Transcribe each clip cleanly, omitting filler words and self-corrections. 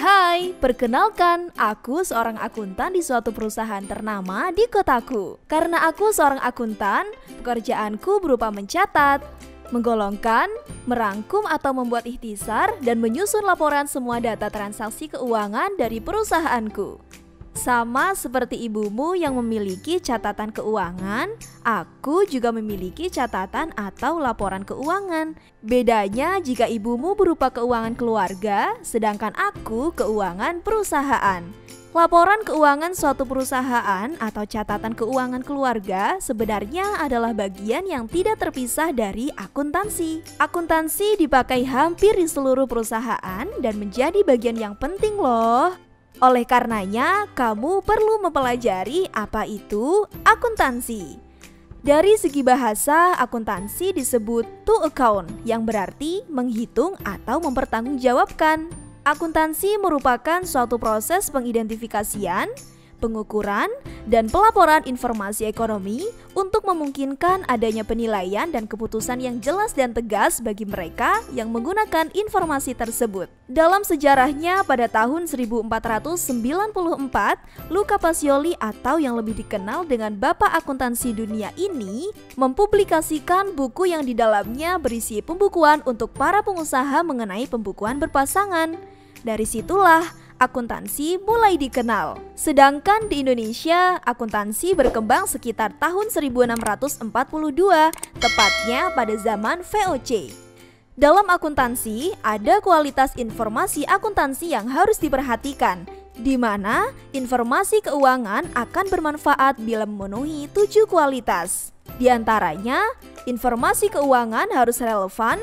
Hai, perkenalkan, aku seorang akuntan di suatu perusahaan ternama di kotaku. Karena aku seorang akuntan, pekerjaanku berupa mencatat, menggolongkan, merangkum atau membuat ikhtisar, dan menyusun laporan semua data transaksi keuangan dari perusahaanku. Sama seperti ibumu yang memiliki catatan keuangan, aku juga memiliki catatan atau laporan keuangan. Bedanya jika ibumu berupa keuangan keluarga, sedangkan aku keuangan perusahaan. Laporan keuangan suatu perusahaan atau catatan keuangan keluarga sebenarnya adalah bagian yang tidak terpisah dari akuntansi. Akuntansi dipakai hampir di seluruh perusahaan dan menjadi bagian yang penting loh. Oleh karenanya, kamu perlu mempelajari apa itu akuntansi. Dari segi bahasa, akuntansi disebut to account, yang berarti menghitung atau mempertanggungjawabkan. Akuntansi merupakan suatu proses pengidentifikasian, pengukuran, dan pelaporan informasi ekonomi untuk memungkinkan adanya penilaian dan keputusan yang jelas dan tegas bagi mereka yang menggunakan informasi tersebut. Dalam sejarahnya pada tahun 1494, Luca Pacioli atau yang lebih dikenal dengan Bapak Akuntansi Dunia ini mempublikasikan buku yang di dalamnya berisi pembukuan untuk para pengusaha mengenai pembukuan berpasangan. Dari situlah akuntansi mulai dikenal. Sedangkan di Indonesia, akuntansi berkembang sekitar tahun 1642, tepatnya pada zaman VOC. Dalam akuntansi, ada kualitas informasi akuntansi yang harus diperhatikan, di mana informasi keuangan akan bermanfaat bila memenuhi 7 kualitas. Di antaranya, informasi keuangan harus relevan,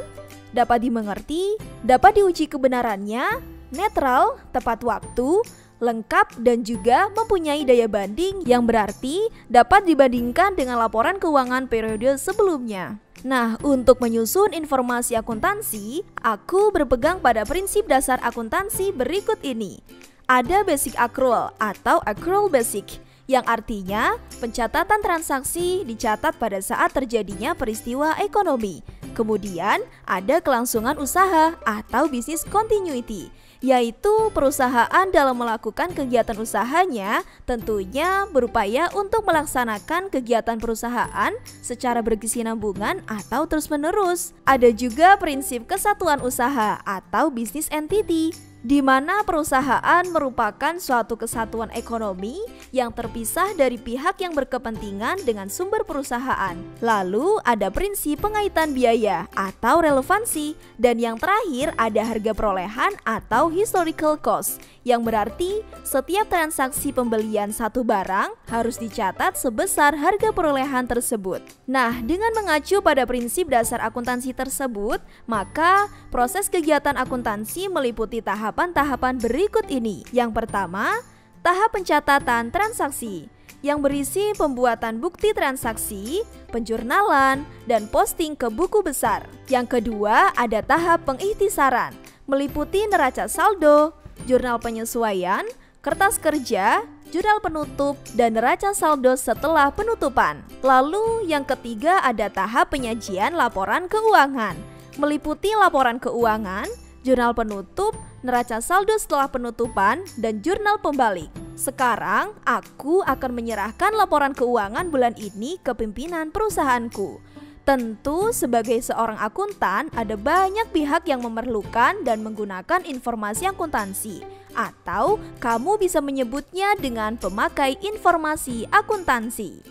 dapat dimengerti, dapat diuji kebenarannya, netral, tepat waktu, lengkap, dan juga mempunyai daya banding yang berarti dapat dibandingkan dengan laporan keuangan periode sebelumnya. Nah, untuk menyusun informasi akuntansi, aku berpegang pada prinsip dasar akuntansi berikut ini. Ada basic accrual atau accrual basic, yang artinya pencatatan transaksi dicatat pada saat terjadinya peristiwa ekonomi. Kemudian ada kelangsungan usaha atau business continuity, yaitu perusahaan dalam melakukan kegiatan usahanya tentunya berupaya untuk melaksanakan kegiatan perusahaan secara berkesinambungan atau terus-menerus. Ada juga prinsip kesatuan usaha atau business entity, di mana perusahaan merupakan suatu kesatuan ekonomi yang terpisah dari pihak yang berkepentingan dengan sumber perusahaan. Lalu ada prinsip pengaitan biaya atau relevansi, dan yang terakhir ada harga perolehan atau historical cost, yang berarti setiap transaksi pembelian satu barang harus dicatat sebesar harga perolehan tersebut. Nah, dengan mengacu pada prinsip dasar akuntansi tersebut, maka proses kegiatan akuntansi meliputi tahapan-tahapan berikut ini. Yang pertama, tahap pencatatan transaksi, yang berisi pembuatan bukti transaksi, penjurnalan, dan posting ke buku besar. Yang kedua, ada tahap pengikhtisaran, meliputi neraca saldo, jurnal penyesuaian, kertas kerja, jurnal penutup, dan neraca saldo setelah penutupan. Lalu yang ketiga ada tahap penyajian laporan keuangan, meliputi laporan keuangan, jurnal penutup, neraca saldo setelah penutupan, dan jurnal pembalik. Sekarang aku akan menyerahkan laporan keuangan bulan ini ke pimpinan perusahaanku. Tentu sebagai seorang akuntan ada banyak pihak yang memerlukan dan menggunakan informasi akuntansi, atau kamu bisa menyebutnya dengan pemakai informasi akuntansi.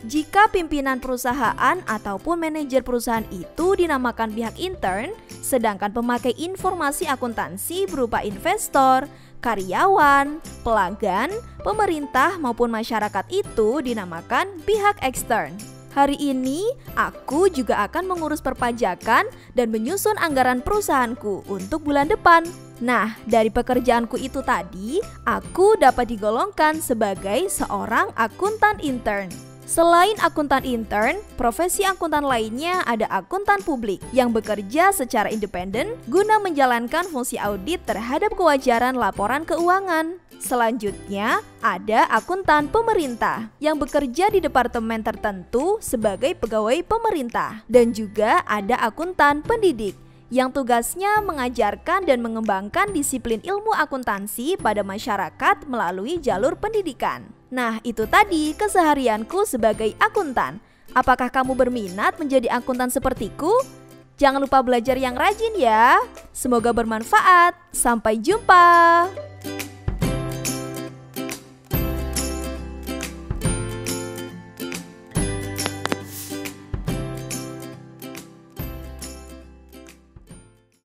Jika pimpinan perusahaan ataupun manajer perusahaan itu dinamakan pihak intern, sedangkan pemakai informasi akuntansi berupa investor, karyawan, pelanggan, pemerintah maupun masyarakat itu dinamakan pihak ekstern. Hari ini, aku juga akan mengurus perpajakan dan menyusun anggaran perusahaanku untuk bulan depan. Nah, dari pekerjaanku itu tadi, aku dapat digolongkan sebagai seorang akuntan intern. Selain akuntan intern, profesi akuntan lainnya ada akuntan publik yang bekerja secara independen guna menjalankan fungsi audit terhadap kewajaran laporan keuangan. Selanjutnya, ada akuntan pemerintah yang bekerja di departemen tertentu sebagai pegawai pemerintah. Dan juga ada akuntan pendidik yang tugasnya mengajarkan dan mengembangkan disiplin ilmu akuntansi pada masyarakat melalui jalur pendidikan. Nah, itu tadi keseharianku sebagai akuntan. Apakah kamu berminat menjadi akuntan sepertiku? Jangan lupa belajar yang rajin ya. Semoga bermanfaat. Sampai jumpa.